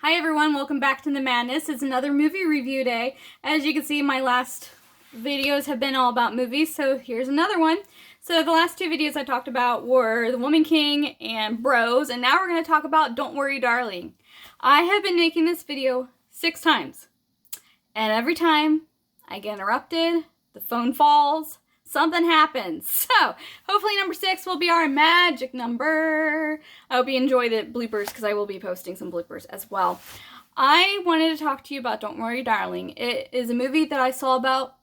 Hi everyone, welcome back to the madness. It's another movie review day. As you can see, my last videos have been all about movies, so here's another one. So the last two videos I talked about were The Woman King and Bros, and now we're going to talk about Don't Worry Darling. I have been making this video 6 times, and every time I get interrupted, the phone falls, something happens. So hopefully number 6 will be our magic number. I hope you enjoy the bloopers because I will be posting some bloopers as well. I wanted to talk to you about Don't Worry Darling. It is a movie that I saw about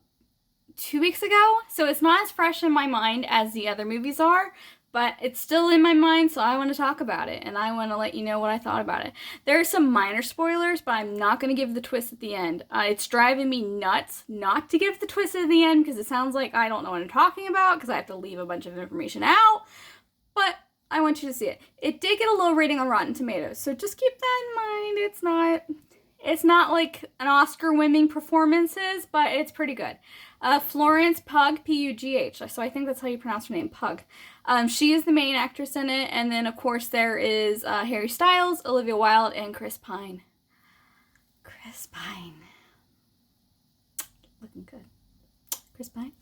2 weeks ago, so it's not as fresh in my mind as the other movies are, but it's still in my mind, so I want to talk about it, and I want to let you know what I thought about it. There are some minor spoilers, but I'm not going to give the twist at the end. It's driving me nuts not to give the twist at the end, because it sounds like I don't know what I'm talking about, because I have to leave a bunch of information out, but I want you to see it. It did get a low rating on Rotten Tomatoes, so just keep that in mind. It's not like an Oscar-winning performances, but it's pretty good. Florence Pugh, P-U-G-H, so I think that's how you pronounce her name, Pugh. She is the main actress in it, and then, of course, there is Harry Styles, Olivia Wilde, and Chris Pine. Chris Pine. Looking good. Chris Pine?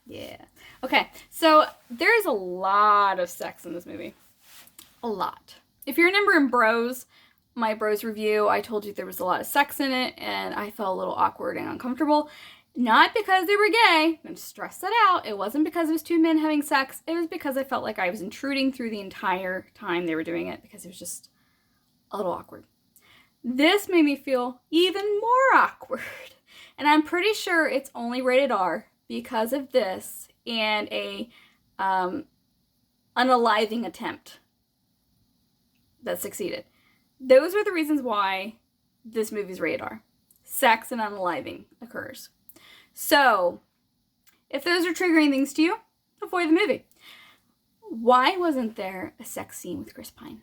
Yeah. Okay, so there's a lot of sex in this movie. A lot. If you remember in Bros, my Bros review, I told you there was a lot of sex in it, and I felt a little awkward and uncomfortable. Not because they were gay, I'm stress that out. It wasn't because it was two men having sex. It was because I felt like I was intruding through the entire time they were doing it, because it was just a little awkward. This made me feel even more awkward. And I'm pretty sure it's only rated R because of this and a unaliving attempt that succeeded. Those are the reasons why this movie's rated R. Sex and unaliving occurs. So, if those are triggering things to you, avoid the movie. Why wasn't there a sex scene with Chris Pine?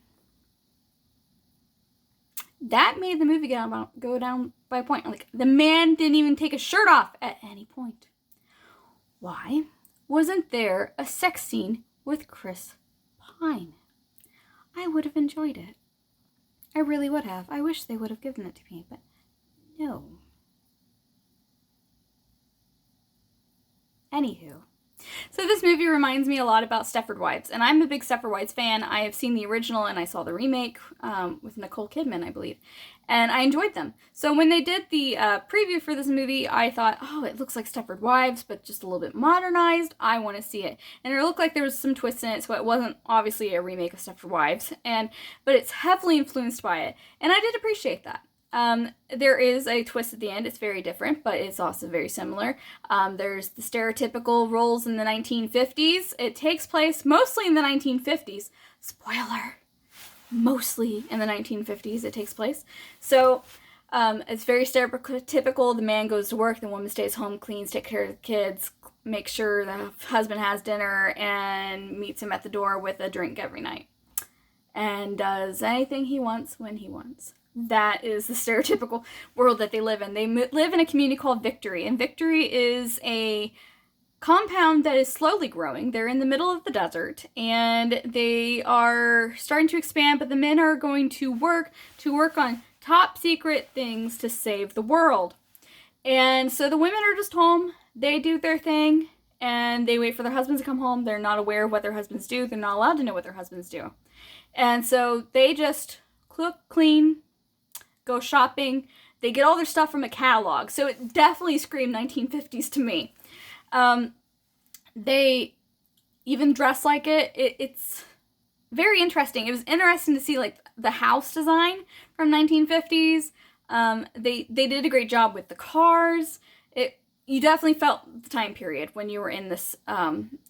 That made the movie go down by a point. Like, the man didn't even take his shirt off at any point. Why wasn't there a sex scene with Chris Pine? I would have enjoyed it. I really would have. I wish they would have given it to me, but no. Anywho, so this movie reminds me a lot about Stepford Wives, and I'm a big Stepford Wives fan. I have seen the original and I saw the remake with Nicole Kidman, I believe, and I enjoyed them. So when they did the preview for this movie, I thought, oh, it looks like Stepford Wives, but just a little bit modernized. I want to see it. And it looked like there was some twists in it, so it wasn't obviously a remake of Stepford Wives, but it's heavily influenced by it, and I did appreciate that. There is a twist at the end. It's very different, but it's also very similar. There's the stereotypical roles in the 1950s. It takes place mostly in the 1950s. Spoiler! Mostly in the 1950s it takes place. So, it's very stereotypical. The man goes to work, the woman stays home, cleans, takes care of the kids, makes sure the husband has dinner, and meets him at the door with a drink every night. And does anything he wants when he wants. That is the stereotypical world that they live in. They live in a community called Victory, and Victory is a compound that is slowly growing. They're in the middle of the desert, and they are starting to expand, but the men are going to work on top secret things to save the world. And so the women are just home. They do their thing, and they wait for their husbands to come home. They're not aware of what their husbands do. They're not allowed to know what their husbands do. And so they just cook, clean, go shopping. They get all their stuff from a catalog. So it definitely screamed 1950s to me. They even dress like it. It's very interesting. It was interesting to see like the house design from 1950s. They did a great job with the cars. You definitely felt the time period when you were in this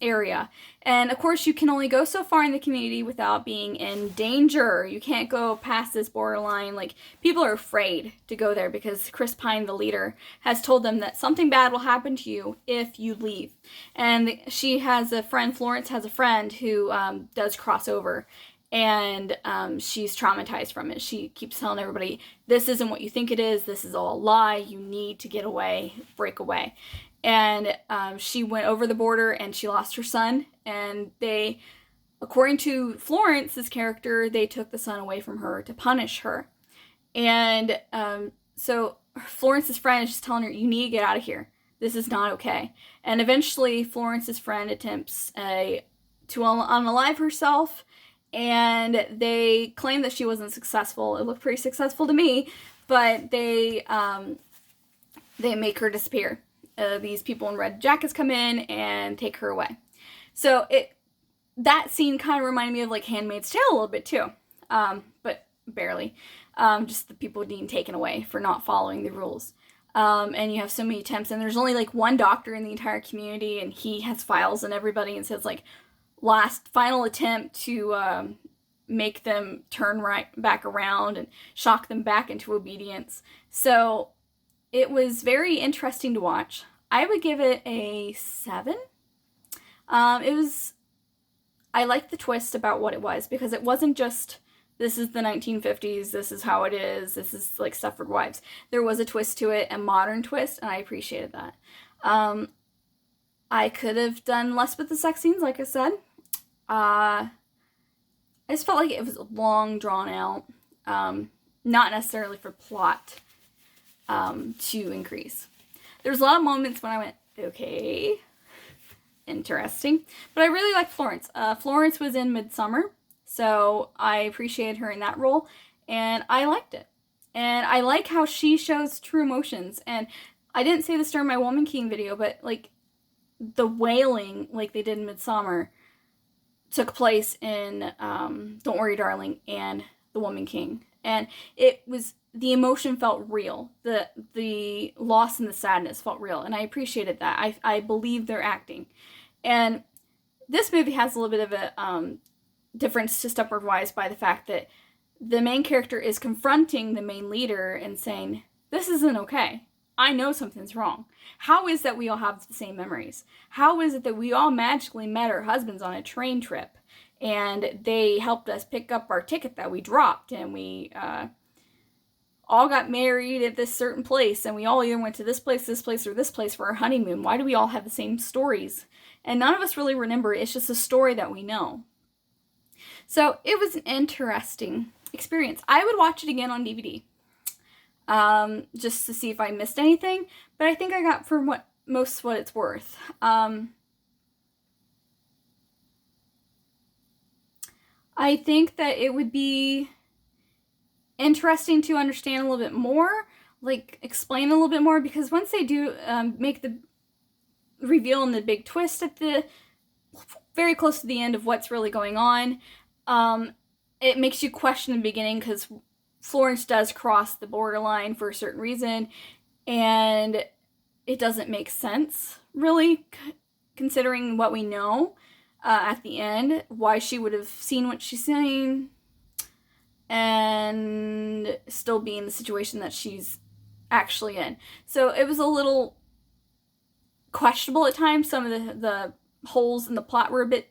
area. And of course, you can only go so far in the community without being in danger. You can't go past this borderline. Like, people are afraid to go there because Chris Pine, the leader, has told them that something bad will happen to you if you leave. And she has a friend, Florence has a friend who does cross over. And she's traumatized from it. She keeps telling everybody, this isn't what you think it is. This is all a lie. You need to get away, break away. And she went over the border and she lost her son. And they, according to Florence's character, they took the son away from her to punish her. And so Florence's friend is just telling her, you need to get out of here. This is not okay. And eventually Florence's friend attempts to unalive herself, and they claim that she wasn't successful. It looked pretty successful to me, but they make her disappear. These people in red jackets come in and take her away. So that scene kind of reminded me of like Handmaid's Tale a little bit too, but barely. Just the people being taken away for not following the rules. And you have so many attempts, and there's only like one doctor in the entire community, and he has files on everybody and says like final attempt to make them turn right back around and shock them back into obedience. So it was very interesting to watch. I would give it a 7. I liked the twist about what it was, because it wasn't just, this is the 1950s, this is how it is, this is like Stepford Wives. There was a twist to it, a modern twist, and I appreciated that. I could have done less with the sex scenes, like I said. I just felt like it was long, drawn out. Not necessarily for plot to increase. There's a lot of moments when I went, okay, interesting. But I really liked Florence. Florence was in Midsommar, so I appreciated her in that role, and I liked it. And I like how she shows true emotions. And I didn't say this during my Woman King video, but like the wailing, like they did in Midsommar, took place in Don't Worry, Darling and The Woman King. And the emotion felt real. The loss and the sadness felt real, and I appreciated that. I believe their acting. And this movie has a little bit of a difference to Stepford Wives by the fact that the main character is confronting the main leader and saying, this isn't okay. I know something's wrong. How is that we all have the same memories? How is it that we all magically met our husbands on a train trip, and they helped us pick up our ticket that we dropped, and we all got married at this certain place, and we all either went to this place, or this place for our honeymoon? Why do we all have the same stories? And none of us really remember it. It's just a story that we know. So it was an interesting experience. I would watch it again on DVD. Just to see if I missed anything, but I think I got for what it's worth. I think that it would be interesting to understand a little bit more, like explain a little bit more, because once they do make the reveal and the big twist at the very close to the end of what's really going on, it makes you question the beginning, because Florence does cross the borderline for a certain reason, and it doesn't make sense, really, considering what we know at the end, why she would have seen what she's seen and still be in the situation that she's actually in. So it was a little questionable at times. Some of the holes in the plot were a bit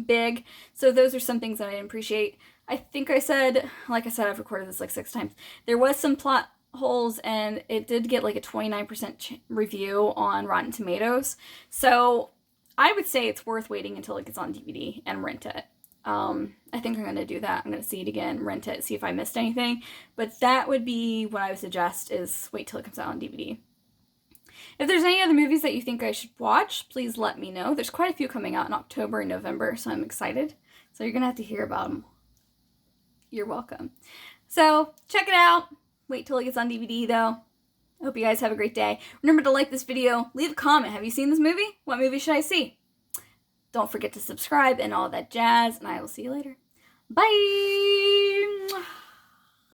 big, so those are some things that I didn't appreciate. I think I said, like I said, I've recorded this like 6 times. There was some plot holes, and it did get like a 29% review on Rotten Tomatoes. So I would say it's worth waiting until it gets on DVD and rent it. I think I'm going to do that. I'm going to see it again, rent it, see if I missed anything. But that would be what I would suggest, is wait till it comes out on DVD. If there's any other movies that you think I should watch, please let me know. There's quite a few coming out in October and November, so I'm excited. So you're going to have to hear about them. You're welcome. So check it out. Wait till it gets on DVD though. I hope you guys have a great day. Remember to like this video, leave a comment. Have you seen this movie? What movie should I see? Don't forget to subscribe and all that jazz, and I will see you later. Bye!